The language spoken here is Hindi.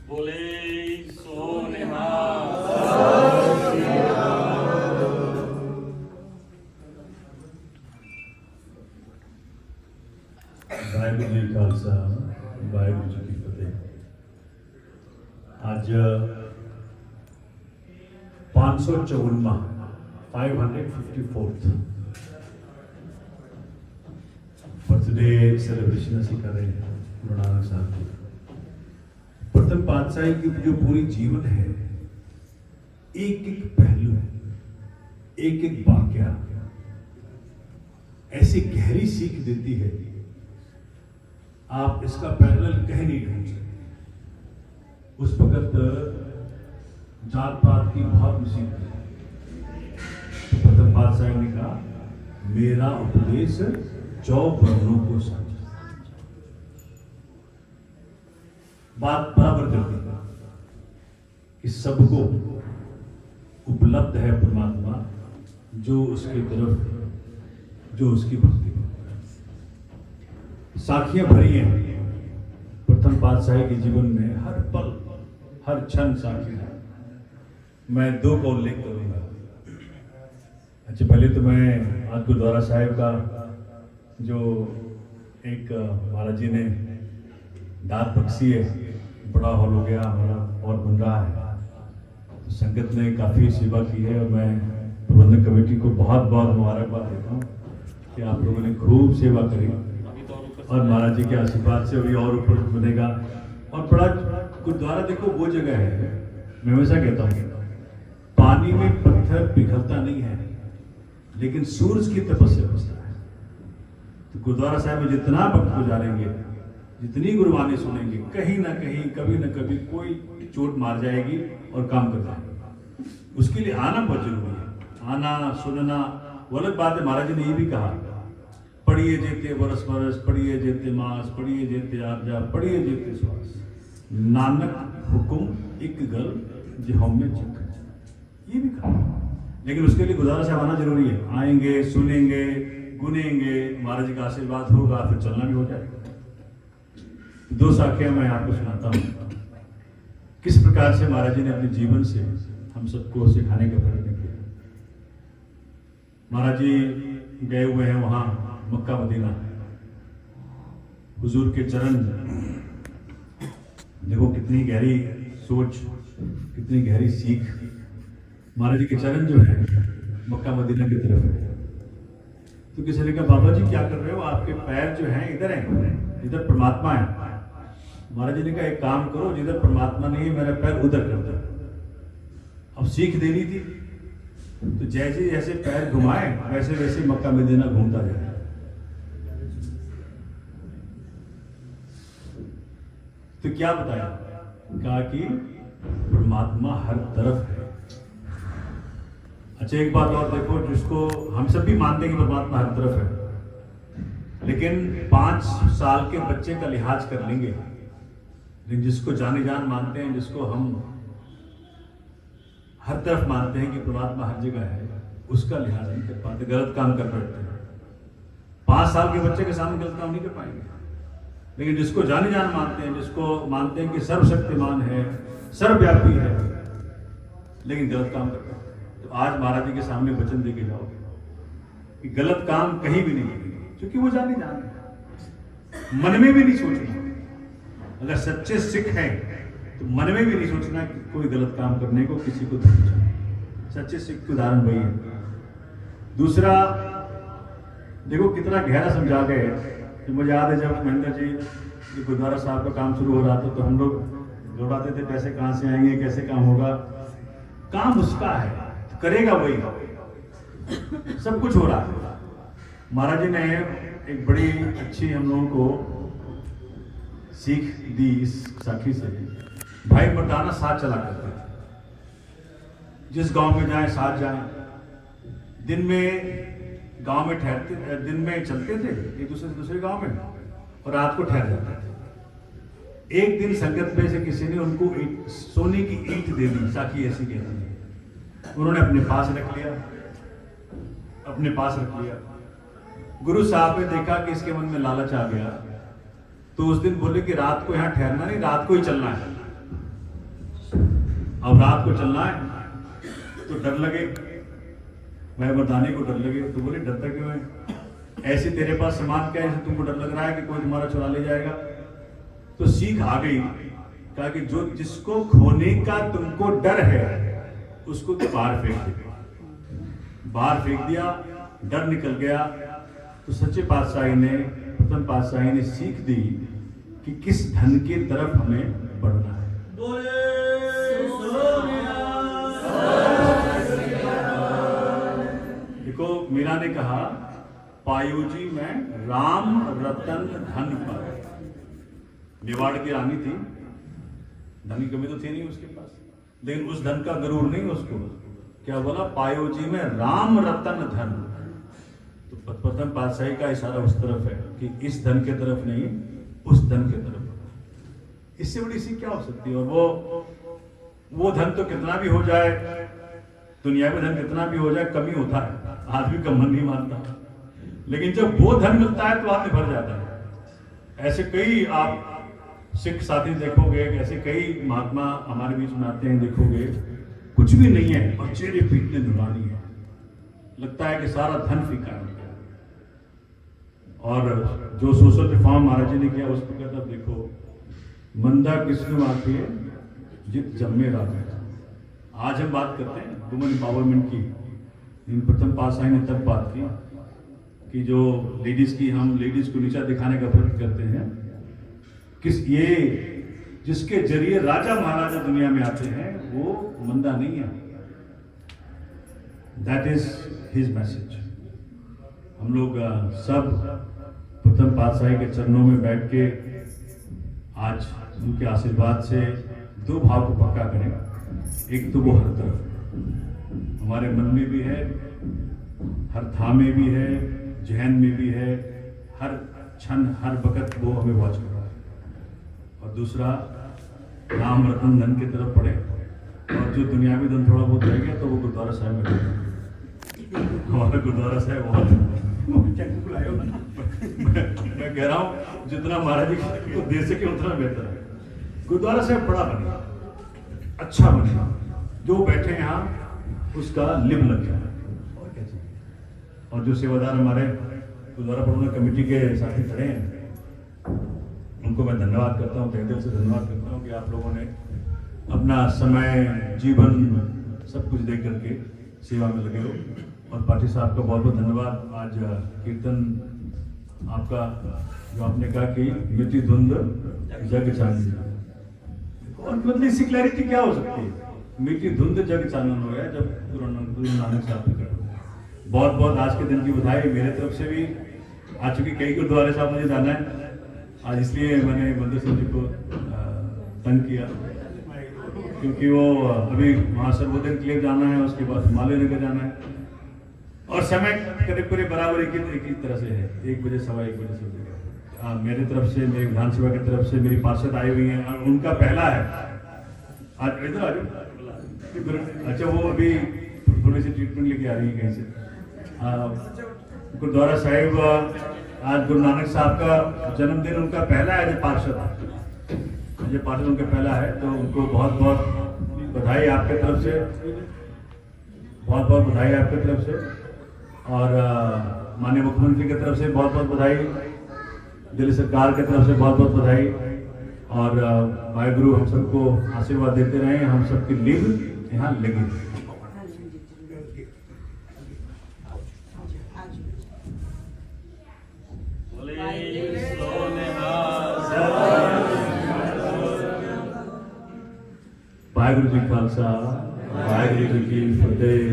बोले सो निहाल। वाहिगुरू जी खालसा वाहिगुरू जी की फतेह। आज 554वां 554th बर्थडे सेलिब्रेशन ਅਸੀਂ कर रहे हैं गुरु नानक साहब की। प्रथम पातशाही की जो पूरी जीवन है, एक एक पहलू, एक एक वाक्या ऐसी गहरी सीख देती है, आप इसका पैरेलल कह नहीं ढूंढ सकते। उस वक्त जात पात की बहुत मुसीबत है, तो प्रथम पातशाही ने कहा मेरा उपदेश 4 वर्णों को समझ। बात बराबर करती है कि सबको उपलब्ध है परमात्मा जो उसकी तरफ, जो उसकी भक्ति है। साखियां भरी हैं प्रथम पातशाही के जीवन में, हर पल हर क्षण साखी है। मैं 2 का उल्लेख करूंगा। अच्छा, पहले तो मैं आज गुरुद्वारा साहिब का जो एक महाराज जी ने दात बख्शी है, बड़ा हॉल हो गया हमारा और बन रहा है, तो संगत ने काफ़ी सेवा की है और मैं प्रबंधक कमेटी को बहुत बहुत मुबारकबाद देता हूँ कि आप लोगों ने खूब सेवा करी और महाराज जी के आशीर्वाद से अभी और ऊपर बनेगा। और बड़ा गुरुद्वारा देखो वो जगह है, मैं हमेशा कहता हूँ पानी में पत्थर पिघलता नहीं है लेकिन सूरज की तपस्या होता है। तो गुरुद्वारा साहब में जितना भक्त गुजारेंगे, जितनी गुरबानी सुनेंगे, कहीं ना कहीं कभी ना कभी कोई चोट मार जाएगी और काम कर जाएगा। उसके लिए आना बहुत जरूरी है, आना सुनना। वो अलग बात है, महाराज जी ने ये भी कहा पढ़िए जेते बरस बरस, पढ़िए जेते मास, पढ़िए जेते आरजा, पढ़िए जेते श्वास, नानक हुकुम एक गल जिहों में चक। ये भी कहा, लेकिन उसके लिए गुरुद्वारा साहब आना जरूरी है। आएंगे, सुनेंगे, गुनेंगे, महाराज जी का आशीर्वाद होगा, फिर चलना भी हो जाएगा। 2 साखियां मैं आपको सुनाता हूँ, किस प्रकार से महाराज जी ने अपने जीवन से हम सबको सिखाने का प्रयत्न किया। महाराज जी गए हुए हैं वहां मक्का मदीना, हुजूर के चरण, देखो कितनी गहरी सोच, कितनी गहरी सीख। महाराज जी के चरण जो है मक्का मदीना की तरफ है। तो किसी ने कहा बाबा जी क्या कर रहे हो, आपके पैर जो हैं इधर हैं, इधर परमात्मा है। महाराज जी ने कहा एक काम करो, जिधर परमात्मा नहीं है मेरा पैर उधर कर दो। अब सीख देनी थी, तो जैसे जैसे पैर घुमाए वैसे वैसे मक्का मदीना घूमता जाए। तो क्या बताया, कहा कि परमात्मा हर तरफ है। अच्छा, एक बात और देखो, जिसको हम सब भी मानते हैं कि परमात्मा हर तरफ है, लेकिन 5 साल के बच्चे का लिहाज कर लेंगे, लेकिन जिसको जाने जान मानते हैं, जिसको हम हर तरफ मानते हैं कि परमात्मा हर जगह है, उसका लिहाज नहीं कर पाते, गलत काम कर बैठते हैं। 5 साल के बच्चे के सामने गलत काम नहीं कर पाएंगे, लेकिन जिसको जाने जान मानते हैं, जिसको मानते हैं कि सर्वशक्तिमान है, सर्वव्यापी है, लेकिन गलत काम करते हैं, तो आज महाराज जी के सामने वचन दे के जाओगे कि गलत काम कहीं भी नहीं करेंगे, क्योंकि वो जाने जान है, मन में भी नहीं सोचना। अगर सच्चे सिख हैं तो मन में भी नहीं सोचना कि कोई गलत काम करने को, किसी को धमकाना। सच्चे सिख के उदाहरण वही है। दूसरा देखो कितना गहरा समझा गए। तो मुझे याद है जब महेंद्र जी गुरुद्वारा साहब का काम शुरू हो रहा था, तो हम लोग दौड़ाते थे पैसे कहाँ से आएंगे, कैसे काम होगा। काम उसका है तो करेगा वही, सब कुछ हो रहा है। महाराज जी ने एक बड़ी अच्छी हम लोगों को सीख दी इस साखी से। भाई मर्दाना साथ चला करते थे, जिस गांव में जाए साथ जाए। दिन में गांव में ठहरते, दिन में चलते थे एक दूसरे से दूसरे गांव में, और रात को ठहर जाते थे। एक दिन संगत में से किसी ने उनको सोने की ईंट दे दी, साखी ऐसी कहती है। उन्होंने अपने पास रख लिया, अपने पास रख लिया। गुरु साहब ने देखा कि इसके मन में लालच आ गया, तो उस दिन बोले कि रात को यहाँ ठहरना नहीं, रात को ही चलना है। अब रात को चलना है तो डर लगे, मैं मर्दानी को डर लगे तो बोले डरता क्यों है, ऐसे तेरे पास सामान क्या है तुमको डर लग रहा है कि कोई तुम्हारा चुरा ले जाएगा। तो सीख आ गई, कहा कि जो जिसको खोने का तुमको डर है उसको तो बाहर फेंक दे। बाहर फेंक दिया, डर निकल गया। तो सच्चे पातशाही ने, प्रथम पातशाही ने सीख दी कि किस धन की तरफ हमें बढ़ना है। देखो मीरा ने कहा पायु जी में राम रतन धन पर। मेवाड़ की रानी थी, धन की कमी तो थी नहीं उसके पास, लेकिन उस धन का गरूर नहीं उसको। क्या बोला, पायु जी में राम रतन धन। तो प्रथम पातशाही का इशारा उस तरफ है कि इस धन के तरफ नहीं, उस धन के तरफ। इससे बड़ी सीख क्या हो सकती है। और वो धन तो कितना भी हो जाए, दुनिया में धन कितना भी हो जाए कमी होता है, आदमी का मन नहीं मानता, लेकिन जब वो धन मिलता है तो आदमी भर जाता है। ऐसे कई आप सिख साथी देखोगे, ऐसे कई महात्मा हमारे बीच में आते हैं, देखोगे कुछ भी नहीं है और चेहरे पे इतने नुरानी है, लगता है कि सारा धन फीका है। और जो सोशल रिफॉर्म महाराज जी ने किया उस पर तब देखो, मंदा किसको आती है जित जम्मे राजा। आज हम बात करते हैं वुमेन एम्पावरमेंट की, इन प्रथम पातशाही ने तब बात की कि जो लेडीज की, हम लेडीज को नीचा दिखाने का प्रयत्न करते हैं, किस ये जिसके जरिए राजा महाराजा दुनिया में आते हैं वो मंदा नहीं है। That is his message. हम लोग सब प्रथम पातशाही के चरणों में बैठ के आज उनके आशीर्वाद से दो भाव को पक्का करें। एक तो वो हर तरफ हमारे मन में भी है, हर था में भी है, जहन में भी है, हर क्षण हर वक्त वो हमें वॉच कर रहा है। और दूसरा, राम रतन धन की तरफ पड़े, और जो दुनियावी धन थोड़ा बहुत रह गया तो वो गुरुद्वारा साहब में हमारा गुरुद्वारा साहब बहुत मैं कह रहा हूँ जितना महाराज जी को दे सके उतना बेहतर है। गुरुद्वारा साहब बड़ा बने, अच्छा बने, जो बैठे यहाँ उसका लिब लग जाए और क्या चाहिए। और जो सेवादार हमारे गुरुद्वारा प्रबंधन कमेटी के साथी खड़े हैं, उनको मैं धन्यवाद करता हूँ, तहे दिल से धन्यवाद करता हूँ कि आप लोगों ने अपना समय, जीवन सब कुछ दे करके सेवा में लगे हो। और पाठी साहब का बहुत बहुत धन्यवाद। आज कीर्तन आपका जो आपने कहा कि मिट्टी धुंध जग चांदनी, और मतलब इसकी क्लैरिटी क्या हो सकती है, मिट्टी धुंध जग चानन हो गया जब गुरु नानक साहब ने कहा। बहुत बहुत आज के दिन की बधाई मेरे तरफ से भी। आ चुकी कई गुरुद्वारे साहब मुझे जाना है आज, इसलिए मैंने बंदर सिंह जी को तंग किया, क्योंकि वो अभी वहाँ सर्वोदय के लिए जाना है, उसके बाद हिमालय नगर जाना है, और समय करीब करीब बराबर एक ही तरह से है, 1 बजे, सवा 1 बजे से। मेरी तरफ से, मेरी विधानसभा की तरफ से मेरी पार्षद आई हुई हैं, और उनका पहला है आज। इधर आ जाओ। अच्छा, वो अभी थोड़ी सी ट्रीटमेंट लेके आ रही है कहीं से। गुरुद्वारा साहिब आज गुरु नानक साहब का जन्मदिन, उनका पहला है जो पार्षद, जो पार्षद उनका पहला है, तो उनको बहुत बहुत बधाई आपके तरफ से, बहुत बहुत बधाई आपकी तरफ से। और माननीय मुख्यमंत्री की तरफ से बहुत बहुत बधाई, दिल्ली सरकार की तरफ से बहुत बहुत बधाई। और वाहेगुरु हम सबको आशीर्वाद देते रहे, हम सबकी लिब यहाँ लगी। वाहेगुरु जी खालसा, वाहेगुरु जी की फतेह।